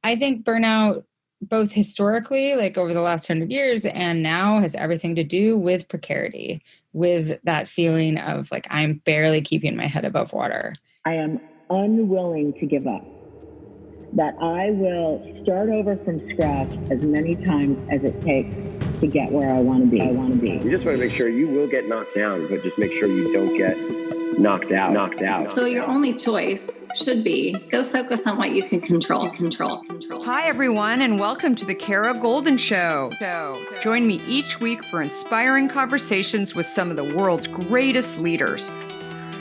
I think burnout, both historically, like over the last 100 years, and now has everything to do with precarity, with that feeling of like, I'm barely keeping my head above water. I am unwilling to give up. That I will start over from scratch as many times as it takes to get where I want to be. You just want to make sure you will get knocked down, but just make sure you don't get knocked out. So your only choice should be go focus on what you can control. Hi, everyone, and welcome to the Kara Goldin Show. Join me each week for inspiring conversations with some of the world's greatest leaders.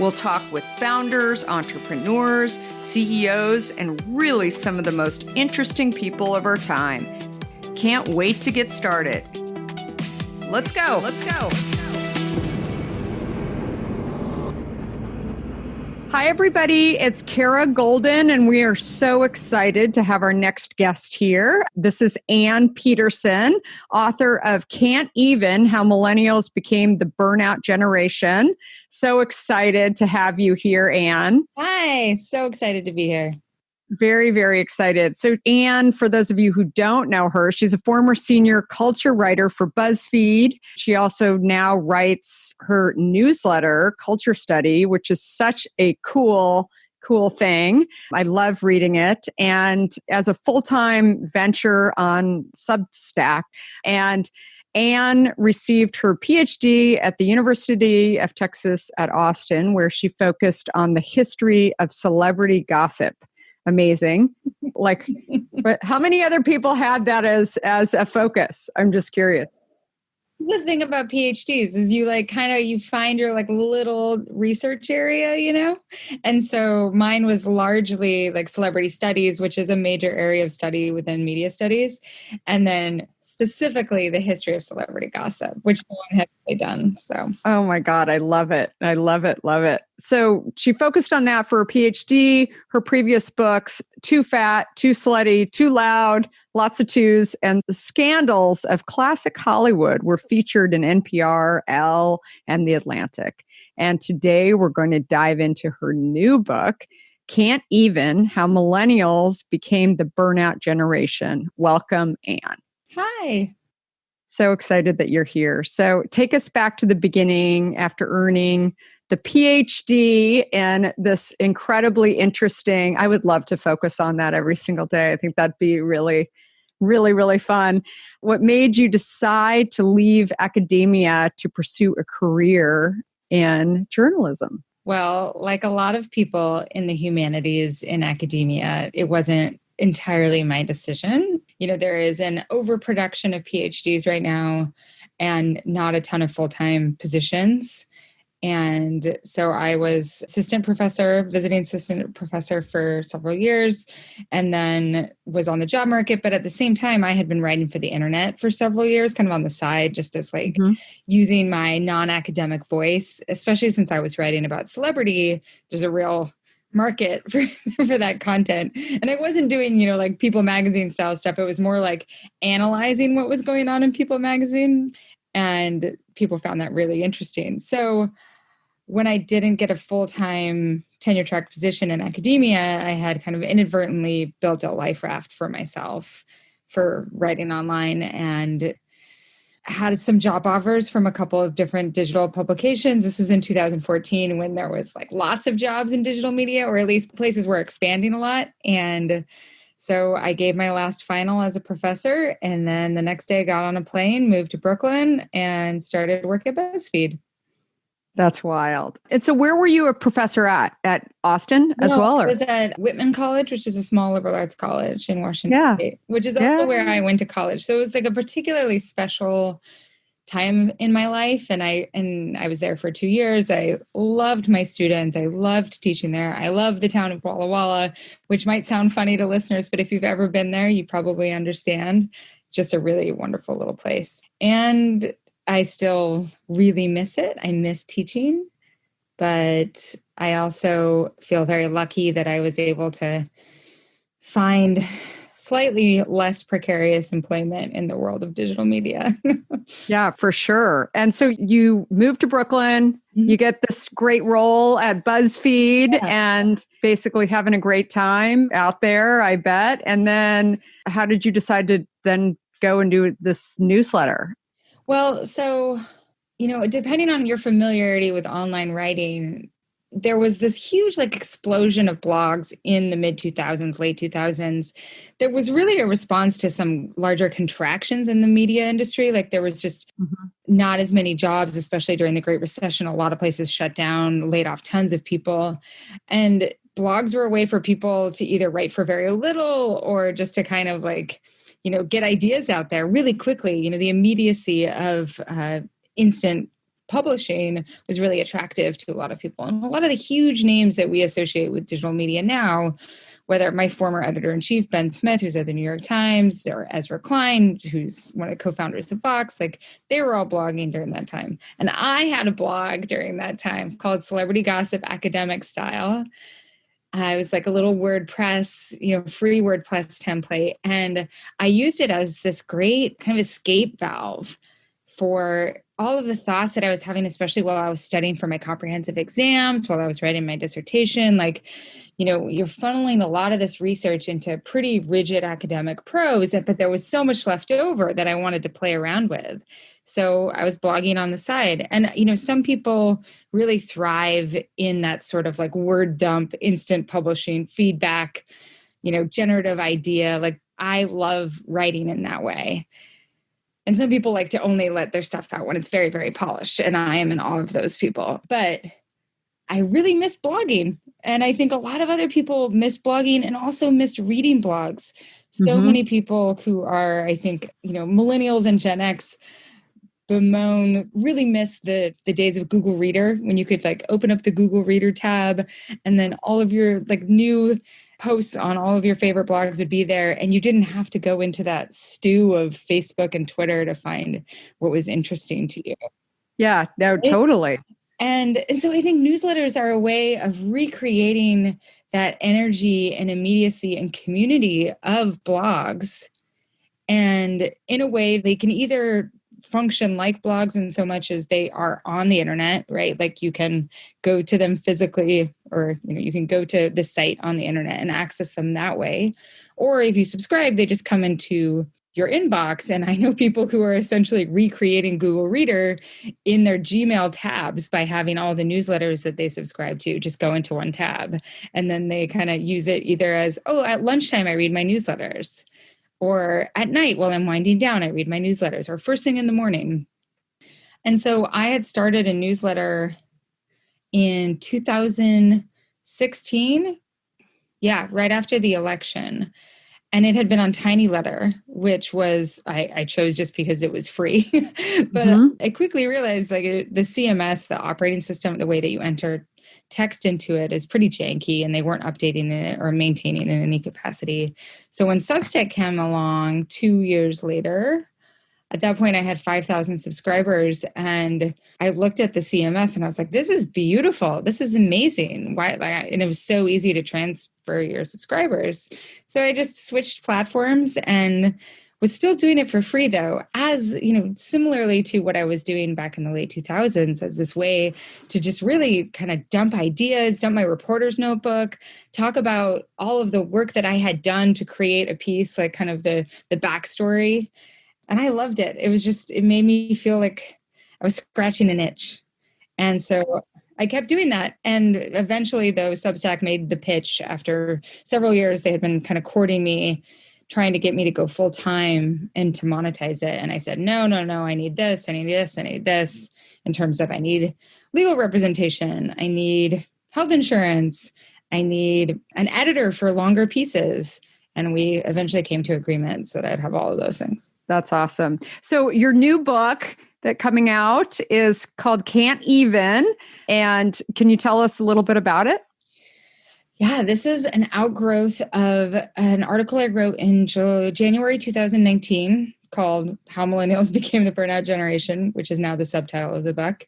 We'll talk with founders, entrepreneurs, CEOs, and really some of the most interesting people of our time. Can't wait to get started. Let's go. Hi, everybody. It's Kara Goldin, and we are so excited to have our next guest here. This is Ann Petersen, author of Cant Even, How Millennials Became the Burnout Generation. So excited to have you here, Ann. Hi, so excited to be here. Very, very excited. So Ann, for those of you who don't know her, she's a former senior culture writer for BuzzFeed. She also now writes her newsletter, Culture Study, which is such a cool thing. I love reading it. And as a full-time venture on Substack, and Ann received her PhD at the University of Texas at Austin, where she focused on the history of celebrity gossip. Amazing. But how many other people had that as a focus? I'm just curious. The thing about PhDs is you find your little research area, And so mine was largely celebrity studies, which is a major area of study within media studies. And then specifically the history of celebrity gossip, which no one had really done. So, oh my God, I love it. I love it. So she focused on that for her PhD. Her previous books, Too Fat, Too Slutty, Too Loud, lots of twos, and the scandals of classic Hollywood were featured in NPR, Elle, and The Atlantic. And today we're going to dive into her new book, Cant Even, How Millennials Became the Burnout Generation. Welcome, Ann. Hi. So excited that you're here. So take us back to the beginning after earning the PhD and this incredibly interesting, I would love to focus on that every single day. I think that'd be really, really, really fun. What made you decide to leave academia to pursue a career in journalism? Well, like a lot of people in the humanities in academia, it wasn't entirely my decision. There is an overproduction of PhDs right now and not a ton of full-time positions. And so I was visiting assistant professor for several years, and then was on the job market. But at the same time, I had been writing for the internet for several years, kind of on the side, just as using my non-academic voice, especially since I was writing about celebrity. There's a real market for that content. And I wasn't doing, People magazine style stuff. It was more like analyzing what was going on in People magazine. And people found that really interesting. So when I didn't get a full-time tenure track position in academia, I had kind of inadvertently built a life raft for myself for writing online, and had some job offers from a couple of different digital publications. This was in 2014 when there was lots of jobs in digital media, or at least places were expanding a lot. And so I gave my last final as a professor. And then the next day I got on a plane, moved to Brooklyn, and started work at BuzzFeed. That's wild. And so where were you a professor at Austin as well? Or? I was at Whitman College, which is a small liberal arts college in Washington State, which is also where I went to college. So it was a particularly special time in my life. And I was there for 2 years. I loved my students. I loved teaching there. I love the town of Walla Walla, which might sound funny to listeners, but if you've ever been there, you probably understand. It's just a really wonderful little place. And I still really miss it. I miss teaching, but I also feel very lucky that I was able to find slightly less precarious employment in the world of digital media. Yeah, for sure. And so you moved to Brooklyn, you get this great role at BuzzFeed and basically having a great time out there, I bet. And then how did you decide to then go and do this newsletter? Well, so, depending on your familiarity with online writing, there was this huge explosion of blogs in the mid 2000s, late 2000s. There was really a response to some larger contractions in the media industry. There was just not as many jobs, especially during the Great Recession. A lot of places shut down, laid off tons of people. And blogs were a way for people to either write for very little or just to kind of get ideas out there really quickly. The immediacy of instant publishing was really attractive to a lot of people. And a lot of the huge names that we associate with digital media now, whether my former editor-in-chief, Ben Smith, who's at the New York Times, or Ezra Klein, who's one of the co-founders of Vox, they were all blogging during that time. And I had a blog during that time called Celebrity Gossip Academic Style. It was a little WordPress, free WordPress template. And I used it as this great kind of escape valve for all of the thoughts that I was having, especially while I was studying for my comprehensive exams, while I was writing my dissertation. You're funneling a lot of this research into pretty rigid academic prose, but there was so much left over that I wanted to play around with. So I was blogging on the side. And, some people really thrive in that sort of word dump, instant publishing, feedback, generative idea. I love writing in that way. And some people like to only let their stuff out when it's very, very polished. And I am in awe of those people. But I really miss blogging. And I think a lot of other people miss blogging and also miss reading blogs. So many people who are, I think, millennials and Gen X bemoan, really miss the days of Google Reader, when you could open up the Google Reader tab and then all of your new posts on all of your favorite blogs would be there. And you didn't have to go into that stew of Facebook and Twitter to find what was interesting to you. Yeah, no, totally. And so I think newsletters are a way of recreating that energy and immediacy and community of blogs. And in a way, they can either function like blogs in so much as they are on the internet, right? You can go to them physically, or you can go to the site on the internet and access them that way. Or if you subscribe, they just come into your inbox. And I know people who are essentially recreating Google Reader in their Gmail tabs by having all the newsletters that they subscribe to just go into one tab. And then they kind of use it either as, at lunchtime, I read my newsletters. Or at night while I'm winding down, I read my newsletters, or first thing in the morning. And so I had started a newsletter in 2016. Yeah, right after the election. And it had been on Tiny Letter, which was, I chose just because it was free. But I quickly realized the CMS, the operating system, the way that you enter text into it is pretty janky, and they weren't updating it or maintaining it in any capacity. So when Substack came along 2 years later, at that point I had 5,000 subscribers, and I looked at the CMS and I was like, this is beautiful. This is amazing. Why? And it was so easy to transfer your subscribers. So I just switched platforms and was still doing it for free, though, as, similarly to what I was doing back in the late 2000s, as this way to just really kind of dump ideas, dump my reporter's notebook, talk about all of the work that I had done to create a piece, kind of the backstory. And I loved it. It made me feel like I was scratching an itch. And so I kept doing that. And eventually, though, Substack made the pitch after several years. They had been kind of courting me, trying to get me to go full time and to monetize it. And I said, no, I need this, I need this, I need this, in terms of I need legal representation, I need health insurance, I need an editor for longer pieces. And we eventually came to agreement so that I'd have all of those things. That's awesome. So your new book that coming out is called Cant Even. And can you tell us a little bit about it? Yeah, this is an outgrowth of an article I wrote in January 2019 called How Millennials Became the Burnout Generation, which is now the subtitle of the book.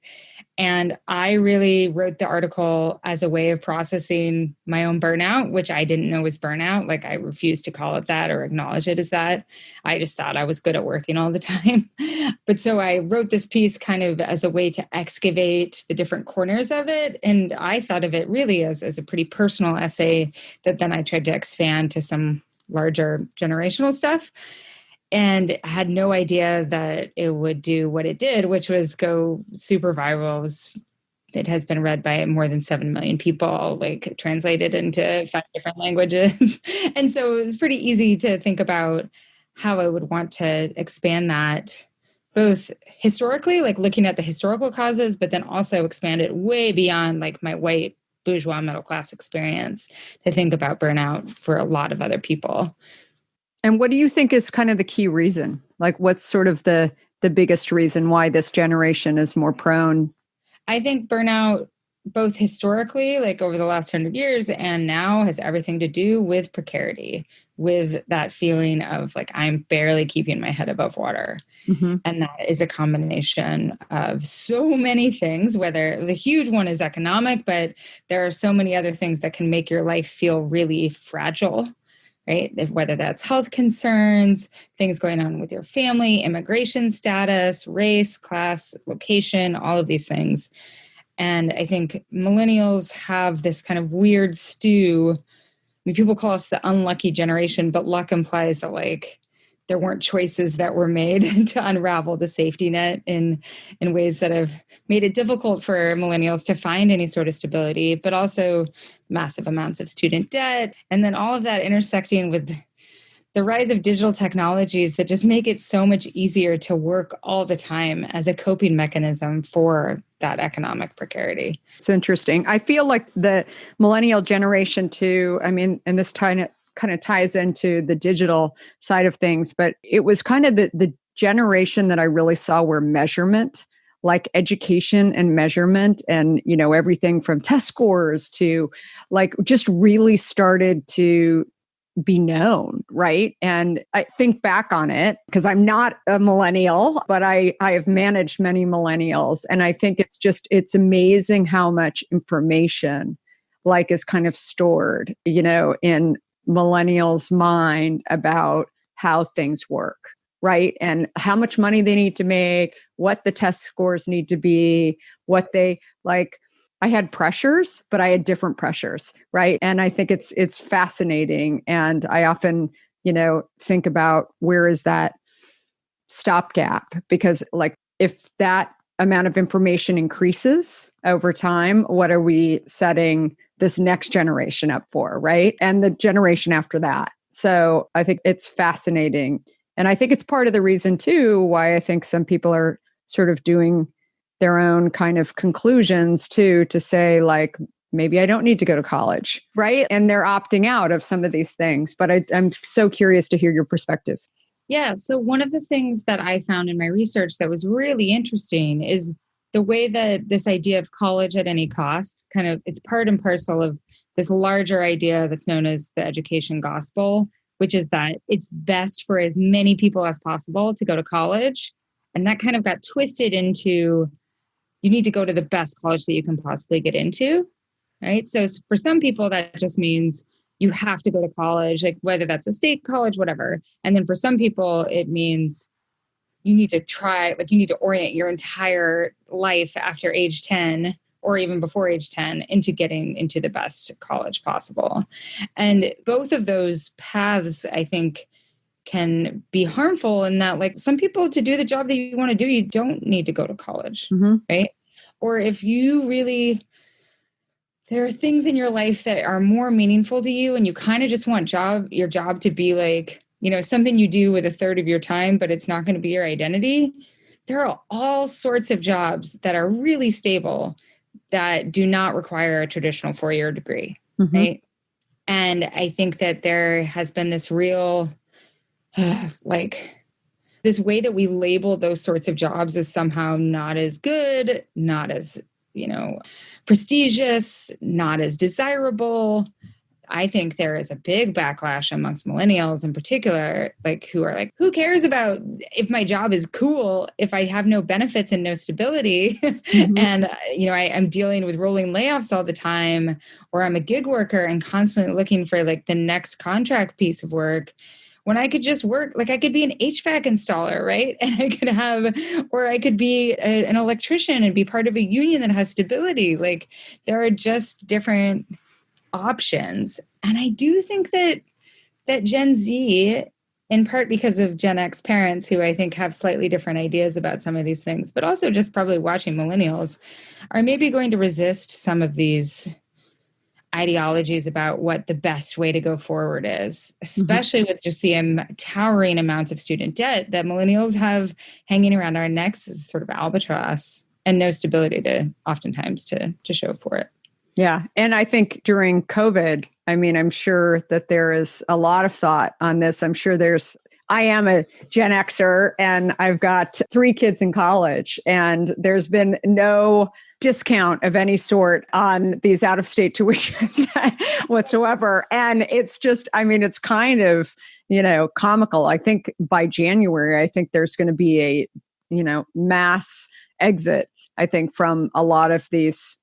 And I really wrote the article as a way of processing my own burnout, which I didn't know was burnout. Like I refused to call it that or acknowledge it as that. I just thought I was good at working all the time. But so I wrote this piece kind of as a way to excavate the different corners of it. And I thought of it really as a pretty personal essay that then I tried to expand to some larger generational stuff. And had no idea that it would do what it did, which was go super viral. It has been read by more than 7 million people, like translated into 5 different languages. And so it was pretty easy to think about how I would want to expand that, both historically, like looking at the historical causes, but then also expand it way beyond like my white bourgeois middle class experience to think about burnout for a lot of other people. And what do you think is kind of the key reason? Like what's sort of the biggest reason why this generation is more prone? I think burnout, both historically, like over the last 100 years and now, has everything to do with precarity, with that feeling of like, I'm barely keeping my head above water. Mm-hmm. And that is a combination of so many things, whether the huge one is economic, but there are so many other things that can make your life feel really fragile. Right? Whether that's health concerns, things going on with your family, immigration status, race, class, location, all of these things. And I think millennials have this kind of weird stew. I mean, people call us the unlucky generation, but luck implies that like there weren't choices that were made to unravel the safety net in ways that have made it difficult for millennials to find any sort of stability, but also massive amounts of student debt. And then all of that intersecting with the rise of digital technologies that just make it so much easier to work all the time as a coping mechanism for that economic precarity. It's interesting. I feel like the millennial generation too, I mean, and this kind of ties into the digital side of things, but it was kind of the generation that I really saw where measurement, like education and measurement and, you know, everything from test scores to like just really started to be known, right? And I think back on it because I'm not a millennial, but I have managed many millennials. And I think it's amazing how much information like is kind of stored, you know, in millennials' mind about how things work, right? And how much money they need to make, what the test scores need to be, what they like. I had pressures, but I had different pressures, right? And I think it's fascinating. And I often, you know, think about where is that stopgap? Because like if that amount of information increases over time, what are we setting this next generation up for, right? And the generation after that. So I think it's fascinating. And I think it's part of the reason too, why I think some people are sort of doing their own kind of conclusions too, to say like, maybe I don't need to go to college, right? And they're opting out of some of these things. But I'm so curious to hear your perspective. Yeah. So one of the things that I found in my research that was really interesting is the way that this idea of college at any cost, kind of, it's part and parcel of this larger idea that's known as the education gospel, which is that it's best for as many people as possible to go to college. And that kind of got twisted into, you need to go to the best college that you can possibly get into, right? So for some people, that just means you have to go to college, like whether that's a state college, whatever. And then for some people, it means you need to try, like you need to orient your entire life after age 10 or even before age 10 into getting into the best college possible. And both of those paths, I think, can be harmful in that, like, some people, to do the job that you want to do, you don't need to go to college, right? Or if you really, there are things in your life that are more meaningful to you and you kind of just want your job to be like, you know, something you do with a third of your time, but it's not going to be your identity. There are all sorts of jobs that are really stable that do not require a traditional 4-year degree, right? And I think that there has been this real, like, this way that we label those sorts of jobs as somehow not as good, not as, you know, prestigious, not as desirable. I think there is a big backlash amongst millennials in particular, like who are like, who cares about if my job is cool, if I have no benefits and no stability? And, I'm dealing with rolling layoffs all the time, or I'm a gig worker and constantly looking for like the next contract piece of work. When I could just work, like I could be an HVAC installer, right? And I could be an electrician and be part of a union that has stability. Like there are just different options. And I do think that Gen Z, in part because of Gen X parents who I think have slightly different ideas about some of these things, but also just probably watching millennials, are maybe going to resist some of these ideologies about what the best way to go forward is, especially with just the towering amounts of student debt that millennials have hanging around our necks as sort of albatross, and no stability oftentimes to show for it. Yeah. And I think during COVID, I'm sure that there is a lot of thought on this. I'm sure I am a Gen Xer and I've got 3 kids in college, and there's been no discount of any sort on these out-of-state tuitions whatsoever. And it's just, it's kind of, comical. I think by January, I think there's going to be a, mass exit, I think, from a lot of these,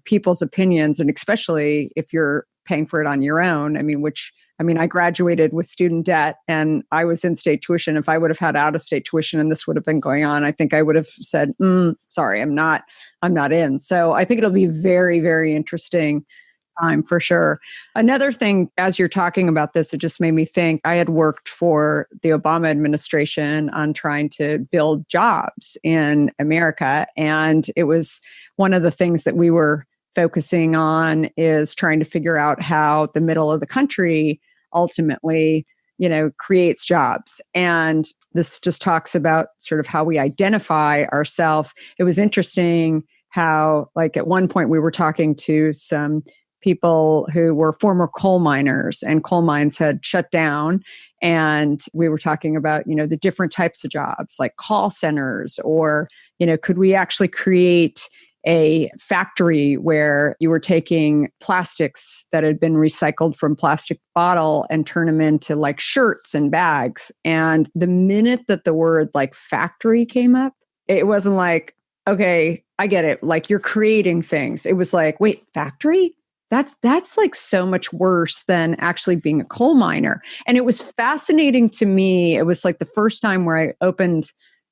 people's opinions, and especially if you're paying for it on your own. I graduated with student debt and I was in-state tuition. If I would have had out-of-state tuition and this would have been going on, I think I would have said, sorry, I'm not in. So I think it'll be very, very interesting time for sure. Another thing, as you're talking about this, it just made me think, I had worked for the Obama administration on trying to build jobs in America. And it was one of the things that we were focusing on is trying to figure out how the middle of the country ultimately, creates jobs. And this just talks about sort of how we identify ourselves. It was interesting how, like, at one point we were talking to some people who were former coal miners, and coal mines had shut down. And we were talking about, the different types of jobs like call centers, or, could we actually create a factory where you were taking plastics that had been recycled from plastic bottle and turn them into like shirts and bags. And the minute that the word like factory came up, it wasn't like, okay, I get it. Like, you're creating things. It was like, wait, factory? That's like so much worse than actually being a coal miner. And it was fascinating to me. It was like the first time where I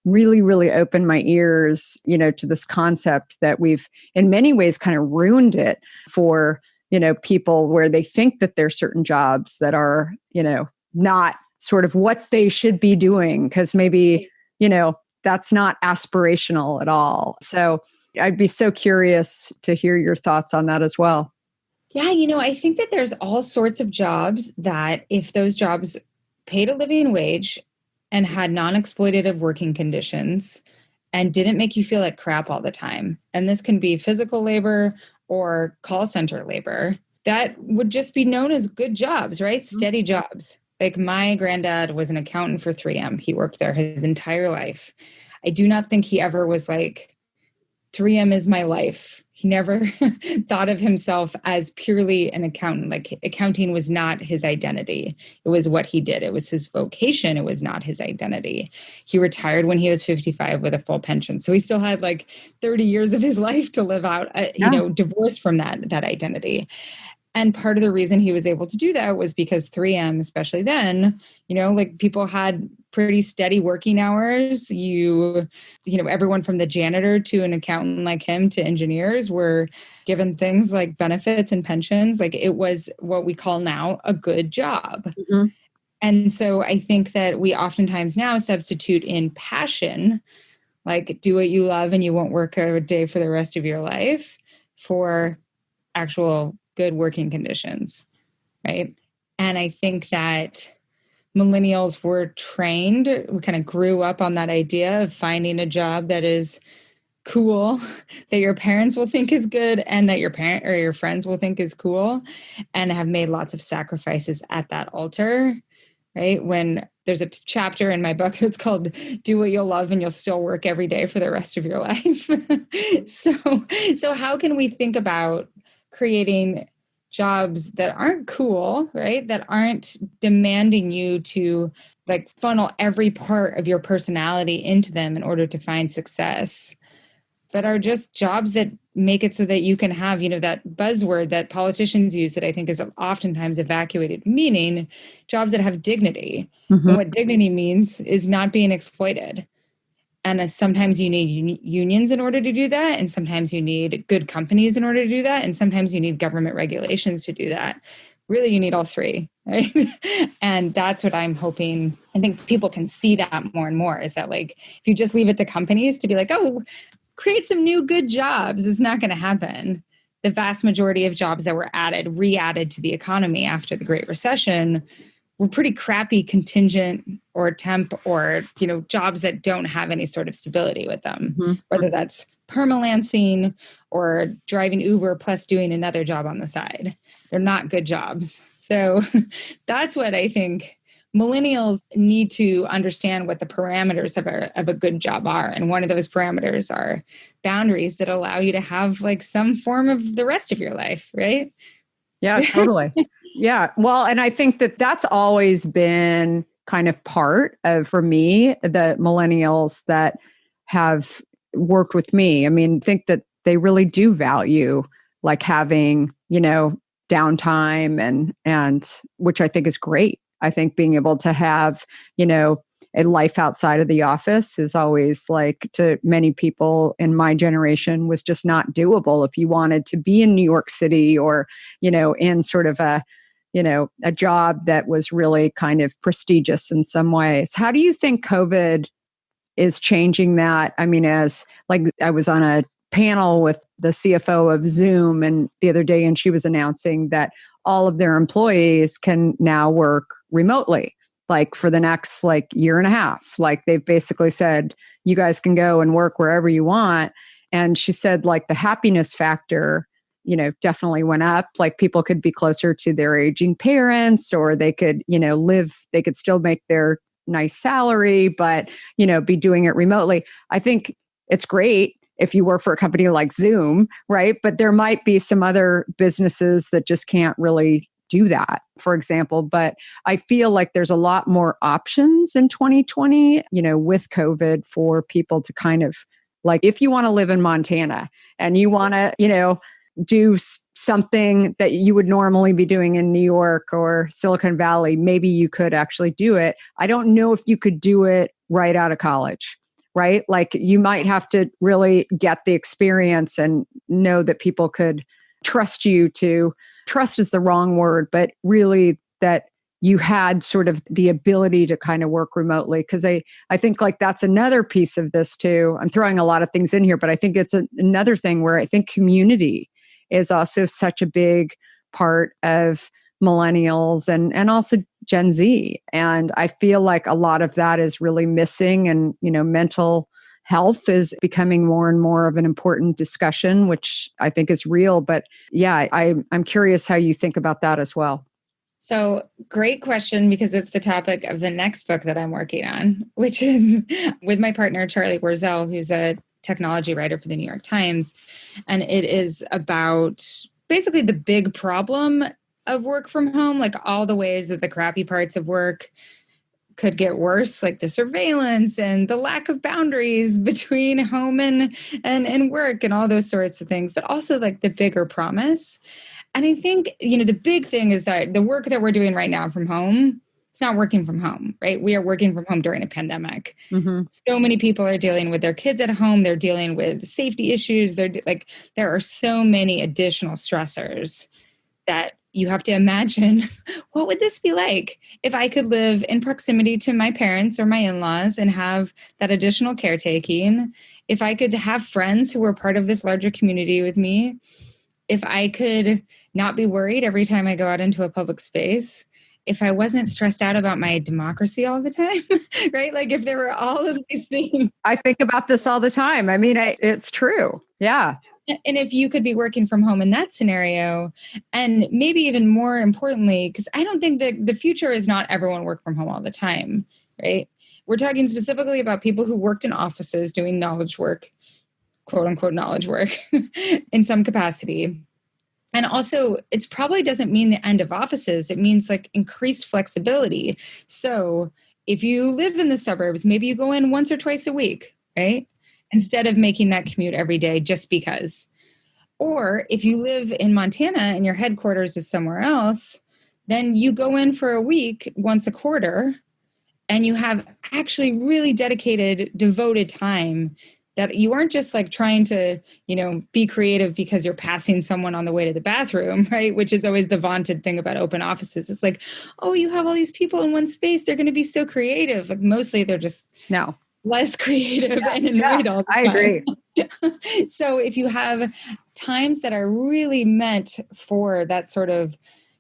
really opened my ears, to this concept that we've in many ways kind of ruined it for, people, where they think that there's certain jobs that are, not sort of what they should be doing, because maybe, that's not aspirational at all. So I'd be so curious to hear your thoughts on that as well. Yeah, I think that there's all sorts of jobs that if those jobs paid a living wage and had non-exploitative working conditions and didn't make you feel like crap all the time, and this can be physical labor or call center labor, that would just be known as good jobs, right? Steady jobs. Like, my granddad was an accountant for 3M. He worked there his entire life. I do not think he ever was like, 3M is my life. He never thought of himself as purely an accountant. Like, accounting was not his identity. It was what he did. It was his vocation. It was not his identity. He retired when he was 55 with a full pension. So he still had like 30 years of his life to live out, divorced from that identity. And part of the reason he was able to do that was because 3M, especially then, like, people had pretty steady working hours. Everyone from the janitor to an accountant like him to engineers were given things like benefits and pensions. Like, it was what we call now a good job. Mm-hmm. And so I think that we oftentimes now substitute in passion, like, do what you love and you won't work a day for the rest of your life, for actual good working conditions, right? And I think that millennials were trained, we kind of grew up on that idea of finding a job that is cool, that your parents will think is good, and that your parent or your friends will think is cool, and have made lots of sacrifices at that altar, right? When there's a chapter in my book that's called Do What You'll Love and You'll Still Work Every Day for the Rest of Your Life. So how can we think about creating jobs that aren't cool, right? That aren't demanding you to like funnel every part of your personality into them in order to find success, but are just jobs that make it so that you can have, that buzzword that politicians use that I think is oftentimes evacuated meaning, jobs that have dignity. Mm-hmm. And what dignity means is not being exploited. And sometimes you need unions in order to do that. And sometimes you need good companies in order to do that. And sometimes you need government regulations to do that. Really, you need all three, right? And that's what I'm hoping. I think people can see that more and more, is that like, if you just leave it to companies to be like, oh, create some new good jobs, it's not going to happen. The vast majority of jobs that were re-added to the economy after the Great Recession were pretty crappy contingent or temp or, jobs that don't have any sort of stability with them, mm-hmm. whether that's permalancing or driving Uber plus doing another job on the side. They're not good jobs. So that's what I think millennials need to understand, what the parameters of a good job are. And one of those parameters are boundaries that allow you to have like some form of the rest of your life, right? Yeah, totally. Yeah. Well, and I think that that's always been kind of part of, for me, the millennials that have worked with me. I mean, think that they really do value like having, downtime and which I think is great. I think being able to have, a life outside of the office is always, like, to many people in my generation, was just not doable if you wanted to be in New York City or, in sort of a job that was really kind of prestigious in some ways. How do you think COVID is changing that? I mean, as like I was on a panel with the CFO of Zoom and the other day, and she was announcing that all of their employees can now work remotely, like for the next year and a half. Like they've basically said, you guys can go and work wherever you want. And she said the happiness factor, definitely went up. Like people could be closer to their aging parents, or they could, they could still make their nice salary, but, be doing it remotely. I think it's great if you work for a company like Zoom, right? But there might be some other businesses that just can't really do that, for example. But I feel like there's a lot more options in 2020, with COVID, for people to kind of if you want to live in Montana and you want to, do something that you would normally be doing in New York or Silicon Valley, maybe you could actually do it. I don't know if you could do it right out of college, right? Like you might have to really get the experience and know that people could trust you to, trust is the wrong word, but really that you had sort of the ability to kind of work remotely. Because I think that's another piece of this too. I'm throwing a lot of things in here, but I think it's another thing where I think community is also such a big part of millennials and also Gen Z. And I feel like a lot of that is really missing. And, mental health is becoming more and more of an important discussion, which I think is real. But yeah, I'm curious how you think about that as well. So great question, because it's the topic of the next book that I'm working on, which is with my partner, Charlie Warzel, who's a technology writer for the New York Times. And it is about basically the big problem of work from home, like all the ways that the crappy parts of work could get worse, like the surveillance and the lack of boundaries between home and work and all those sorts of things, but also like the bigger promise. And I think, the big thing is that the work that we're doing right now from home, it's not working from home, right? We are working from home during a pandemic. Mm-hmm. So many people are dealing with their kids at home. They're dealing with safety issues. There are so many additional stressors that you have to imagine, what would this be like if I could live in proximity to my parents or my in-laws and have that additional caretaking? If I could have friends who were part of this larger community with me? If I could not be worried every time I go out into a public space? If I wasn't stressed out about my democracy all the time, right? Like if there were all of these things. I think about this all the time. I mean, it's true. Yeah. And if you could be working from home in that scenario, and maybe even more importantly, because I don't think that the future is not everyone work from home all the time, right? We're talking specifically about people who worked in offices doing knowledge work, quote unquote knowledge work in some capacity. And also, it probably doesn't mean the end of offices. It means like increased flexibility. So if you live in the suburbs, maybe you go in once or twice a week, right? Instead of making that commute every day just because. Or if you live in Montana and your headquarters is somewhere else, then you go in for a week once a quarter and you have actually really dedicated, devoted time that you aren't just like trying to, be creative because you're passing someone on the way to the bathroom, right? Which is always the vaunted thing about open offices. It's like, oh, you have all these people in one space. They're going to be so creative. Like mostly they're just less creative and annoyed all the time. I agree. So if you have times that are really meant for that sort of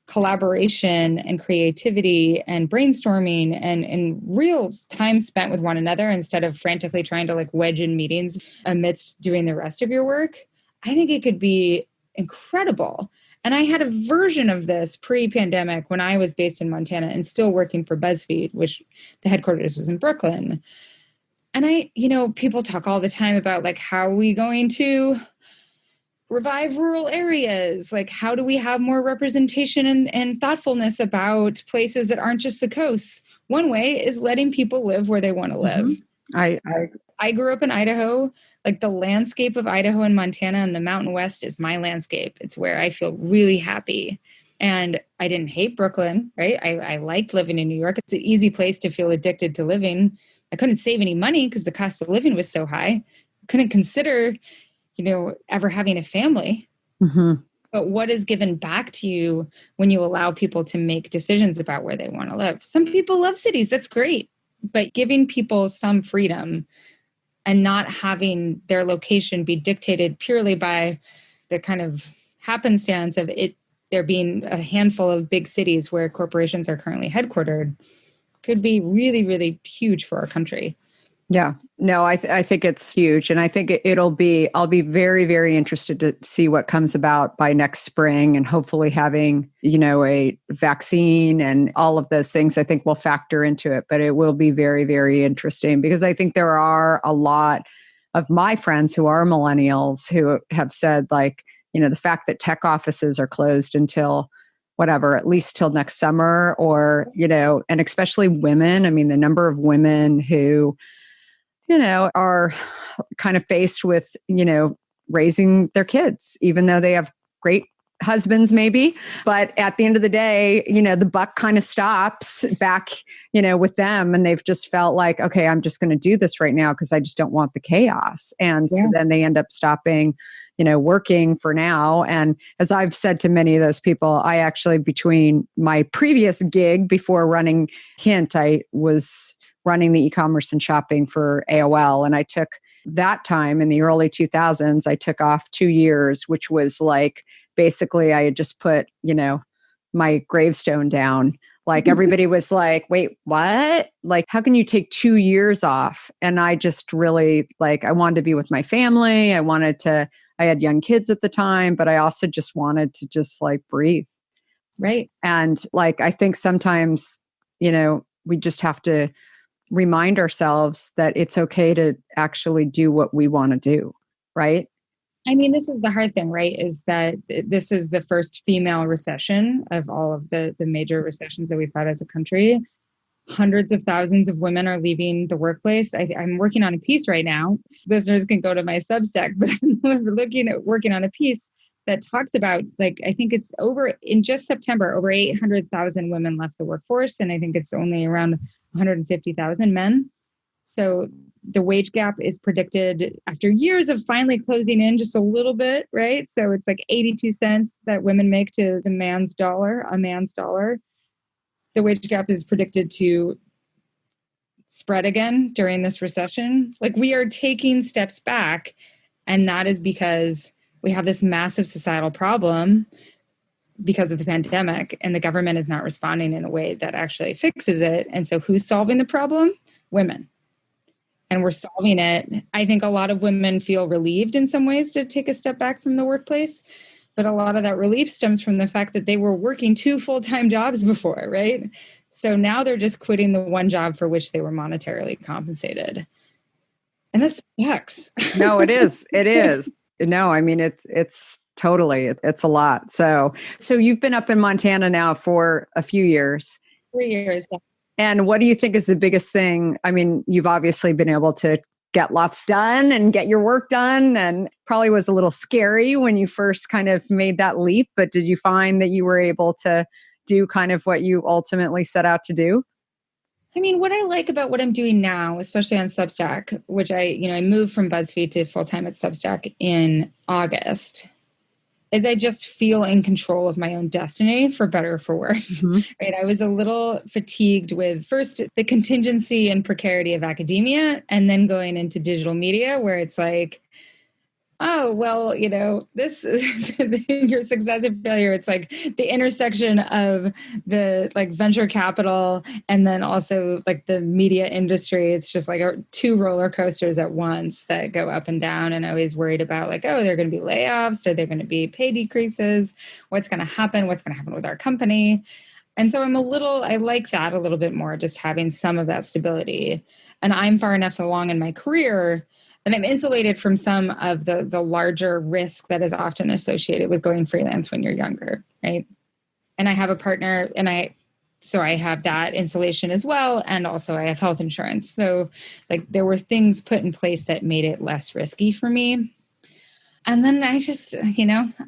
collaboration and creativity and brainstorming and real time spent with one another instead of frantically trying to like wedge in meetings amidst doing the rest of your work, I think it could be incredible. And I had a version of this pre-pandemic when I was based in Montana and still working for BuzzFeed, which the headquarters was in Brooklyn. And people talk all the time about like, how are we going to revive rural areas? Like, how do we have more representation and thoughtfulness about places that aren't just the coasts? One way is letting people live where they want to live. I grew up in Idaho. Like the landscape of Idaho and Montana and the Mountain West is my landscape. It's where I feel really happy. And I didn't hate Brooklyn, right? I liked living in New York. It's an easy place to feel addicted to living. I couldn't save any money because the cost of living was so high. I couldn't consider ever having a family. Mm-hmm. But what is given back to you when you allow people to make decisions about where they want to live? Some people love cities. That's great. But giving people some freedom and not having their location be dictated purely by the kind of happenstance of it, there being a handful of big cities where corporations are currently headquartered could be really, really huge for our country. Yeah, no, I think it's huge. And I think I'll be very, very interested to see what comes about by next spring and hopefully having, a vaccine and all of those things I think will factor into it. But it will be very, very interesting because I think there are a lot of my friends who are millennials who have said like, the fact that tech offices are closed until whatever, at least till next summer or, and especially women. I mean, the number of women who are kind of faced with, raising their kids, even though they have great husbands maybe. But at the end of the day, the buck kind of stops back, with them. And they've just felt like, okay, I'm just going to do this right now because I just don't want the chaos. And so then they end up stopping, working for now. And as I've said to many of those people, I actually, between my previous gig before running Hint, I was running the e-commerce and shopping for AOL. And I took that time in the early 2000s, I took off 2 years, which was like, basically I had just put, my gravestone down. Like everybody was like, wait, what? Like, how can you take 2 years off? And I just really I wanted to be with my family. I had young kids at the time, but I also just wanted to just breathe. Right. And I think sometimes, we just have to remind ourselves that it's okay to actually do what we want to do, right? I mean, this is the hard thing, right? Is that this is the first female recession of all of the major recessions that we've had as a country. Hundreds of thousands of women are leaving the workplace. I'm working on a piece right now. Listeners can go to my Substack, but I'm working on a piece that talks about, I think it's in just September, over 800,000 women left the workforce. And I think it's only around 150,000 men. So the wage gap is predicted after years of finally closing in just a little bit, right? So it's 82 cents that women make to a man's dollar. The wage gap is predicted to spread again during this recession. We are taking steps back. And that is because we have this massive societal problem because of the pandemic, and the government is not responding in a way that actually fixes it. And so who's solving the problem? Women. And we're solving it. I think a lot of women feel relieved in some ways to take a step back from the workplace, but a lot of that relief stems from the fact that they were working 2 full-time jobs before, right? So now they're just quitting the one job for which they were monetarily compensated. And that sucks. No, it is. It is. No, I mean, it's totally. It's a lot. So you've been up in Montana now for a few years. 3 years. And what do you think is the biggest thing? I mean, you've obviously been able to get lots done and get your work done, and probably was a little scary when you first kind of made that leap. But did you find that you were able to do kind of what you ultimately set out to do? I mean, what I like about what I'm doing now, especially on Substack, which I moved from BuzzFeed to full-time at Substack in August, is I just feel in control of my own destiny, for better or for worse. Mm-hmm. Right? I was a little fatigued with first the contingency and precarity of academia, and then going into digital media where it's like, oh, well, this your success and failure. It's like the intersection of the like venture capital and then also like the media industry. It's just like two roller coasters at once that go up and down. And I was worried about like, oh, there are going to be layoffs. Are there going to be pay decreases? What's going to happen? What's going to happen with our company? And so I like that a little bit more, just having some of that stability. And I'm far enough along in my career and I'm insulated from some of the larger risk that is often associated with going freelance when you're younger, right? And I have a partner, so I have that insulation as well, and also I have health insurance. So like there were things put in place that made it less risky for me. And then I just,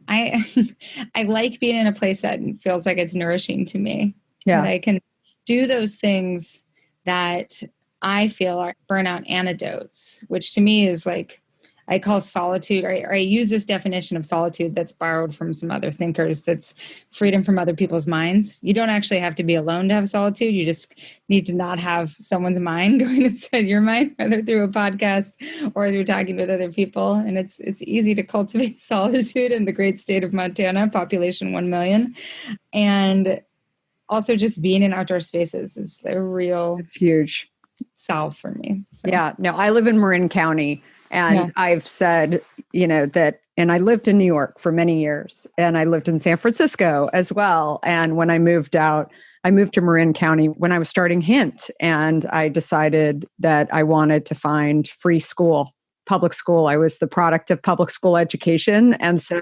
I like being in a place that feels like it's nourishing to me. Yeah. That I can do those things that I feel are burnout antidotes, which to me is like, I call solitude, or I use this definition of solitude that's borrowed from some other thinkers, that's freedom from other people's minds. You don't actually have to be alone to have solitude. You just need to not have someone's mind going inside your mind, whether through a podcast or through talking with other people. And it's easy to cultivate solitude in the great state of Montana, population 1 million. And also just being in outdoor spaces is it's huge salve for me. So. Yeah, no, I live in Marin County. And I've said, that, and I lived in New York for many years, and I lived in San Francisco as well. And when I moved out, I moved to Marin County when I was starting Hint, and I decided that I wanted to find free school, public school. I was the product of public school education. And so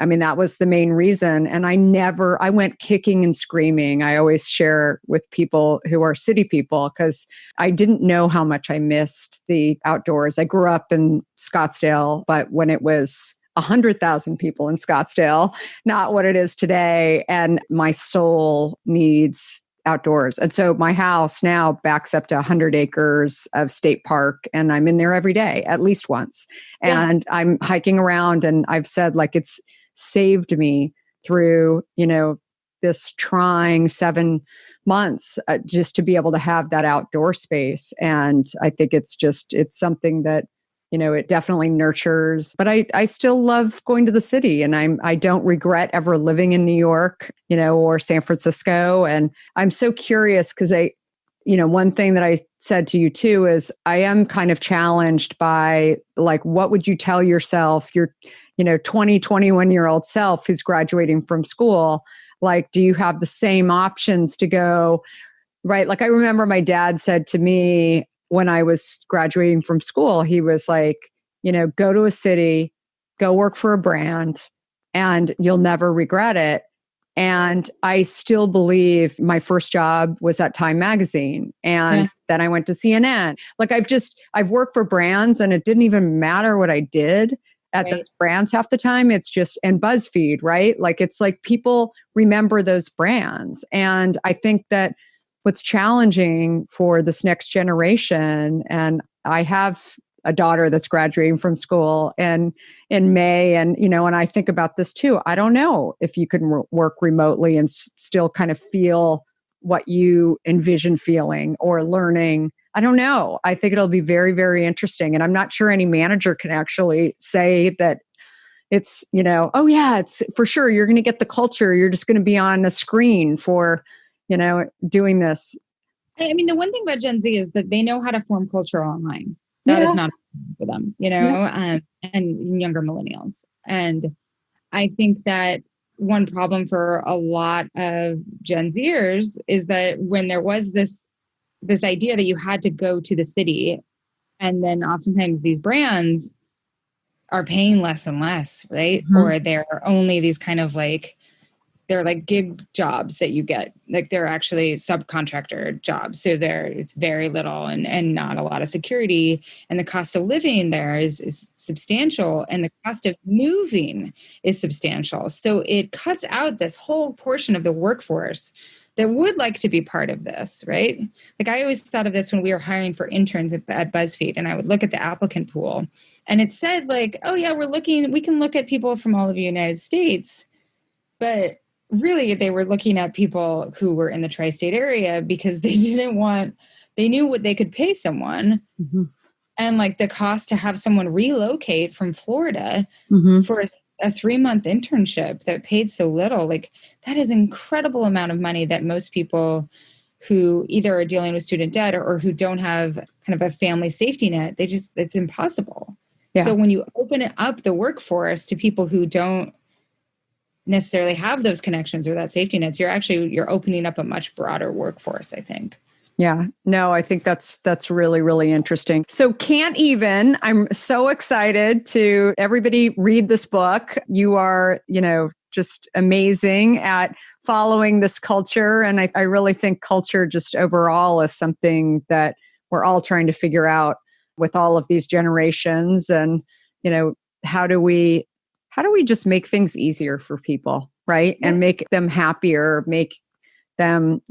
I mean, that was the main reason. And I went kicking and screaming. I always share with people who are city people because I didn't know how much I missed the outdoors. I grew up in Scottsdale, but when it was 100,000 people in Scottsdale, not what it is today. And my soul needs outdoors. And so my house now backs up to 100 acres of state park, and I'm in there every day, at least once. Yeah. And I'm hiking around, and I've said like it's saved me through, this trying 7 months just to be able to have that outdoor space. And I think it's something that, it definitely nurtures, but I still love going to the city, and I don't regret ever living in New York, or San Francisco. And I'm so curious because one thing that I said to you too is I am kind of challenged by like, what would you tell yourself, your 20, 21-year-old self who's graduating from school? Like, do you have the same options to go, right? Like, I remember my dad said to me when I was graduating from school, he was like, go to a city, go work for a brand, and you'll never regret it. And I still believe my first job was at Time Magazine. And then I went to CNN. Like I've worked for brands, and it didn't even matter what I did at those brands half the time. It's just, and BuzzFeed, right? Like, it's like people remember those brands. And I think that what's challenging for this next generation, and I have a daughter that's graduating from school and in May. And, and I think about this too. I don't know if you can work remotely and still kind of feel what you envision feeling or learning. I don't know. I think it'll be very, very interesting. And I'm not sure any manager can actually say that it's, oh yeah, it's for sure. You're going to get the culture. You're just going to be on a screen for, doing this. I mean, the one thing about Gen Z is that they know how to form culture online. That is not for them, and younger millennials. And I think that one problem for a lot of Gen Zers is that when there was this idea that you had to go to the city, and then oftentimes these brands are paying less and less, right? Mm-hmm. Or they're only these kind of like, they're like gig jobs that you get, like they're actually subcontractor jobs. So it's very little and not a lot of security. And the cost of living there is substantial. And the cost of moving is substantial. So it cuts out this whole portion of the workforce that would like to be part of this, right? Like I always thought of this when we were hiring for interns at BuzzFeed, and I would look at the applicant pool and it said like, oh yeah, we can look at people from all of the United States, but really they were looking at people who were in the tri-state area because they knew what they could pay someone. Mm-hmm. And like the cost to have someone relocate from Florida for a 3-month internship that paid so little, like that is an incredible amount of money that most people who either are dealing with student debt or who don't have kind of a family safety net, it's impossible. Yeah. So when you open it up the workforce to people who don't necessarily have those connections or that safety nets, you're opening up a much broader workforce, I think. Yeah, no, I think that's really, really interesting. So Cant Even, I'm so excited to everybody read this book. You are, just amazing at following this culture. And I really think culture just overall is something that we're all trying to figure out with all of these generations. And, how do we just make things easier for people, right? Yeah. And make them happier, make them,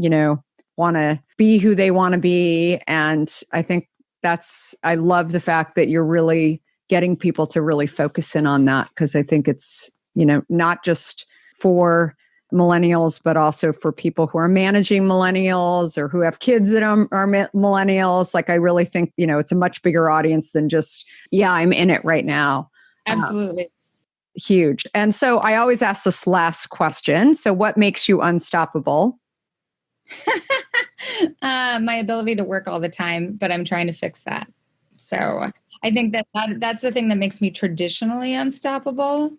want to be who they want to be. And I think I love the fact that you're really getting people to really focus in on that, because I think it's, not just for millennials, but also for people who are managing millennials or who have kids that are millennials. Like, I really think, it's a much bigger audience than just, I'm in it right now. Absolutely. Huge. And so I always ask this last question. So what makes you unstoppable? My ability to work all the time, but I'm trying to fix that. So I think that's the thing that makes me traditionally unstoppable.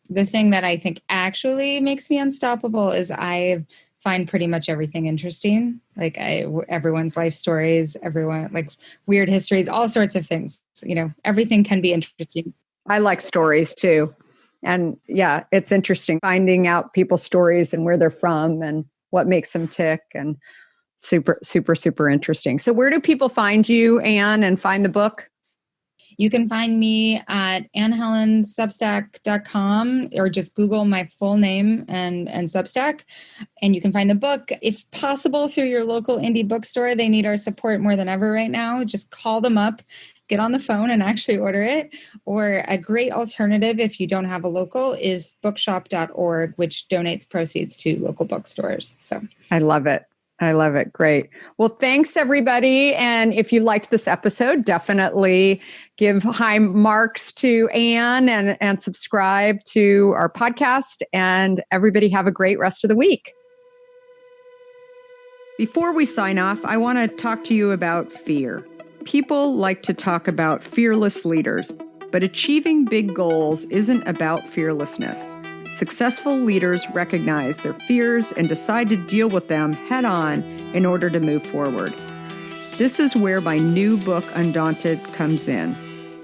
The thing that I think actually makes me unstoppable is I find pretty much everything interesting. Like everyone's life stories, like weird histories, all sorts of things. Everything can be interesting. I like stories too. And yeah, it's interesting finding out people's stories and where they're from and what makes them tick, and super, super, super interesting. So where do people find you, Anne, and find the book? You can find me at AnneHelenSubstack.com, or just Google my full name and Substack. And you can find the book, if possible, through your local indie bookstore. They need our support more than ever right now. Just call them up, get on the phone and actually order it. Or a great alternative, if you don't have a local, is bookshop.org, which donates proceeds to local bookstores. So I love it. Great. Well, thanks everybody. And if you liked this episode, definitely give high marks to Anne and subscribe to our podcast. And everybody have a great rest of the week. Before we sign off, I want to talk to you about fear. People like to talk about fearless leaders, but achieving big goals isn't about fearlessness. Successful leaders recognize their fears and decide to deal with them head on in order to move forward. This is where my new book, Undaunted, comes in.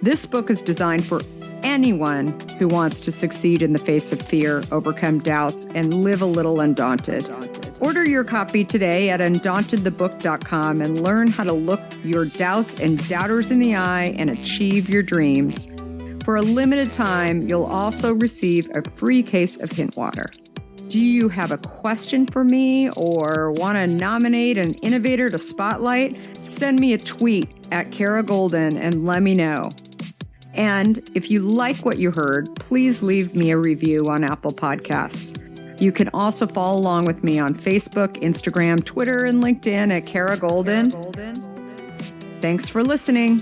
This book is designed for anyone who wants to succeed in the face of fear, overcome doubts, and live a little undaunted. Order your copy today at undauntedthebook.com and learn how to look your doubts and doubters in the eye and achieve your dreams. For a limited time, you'll also receive a free case of hint water. Do you have a question for me or want to nominate an innovator to spotlight? Send me a tweet at Kara Goldin and let me know. And if you like what you heard, please leave me a review on Apple Podcasts. You can also follow along with me on Facebook, Instagram, Twitter, and LinkedIn at Kara Goldin. Thanks for listening.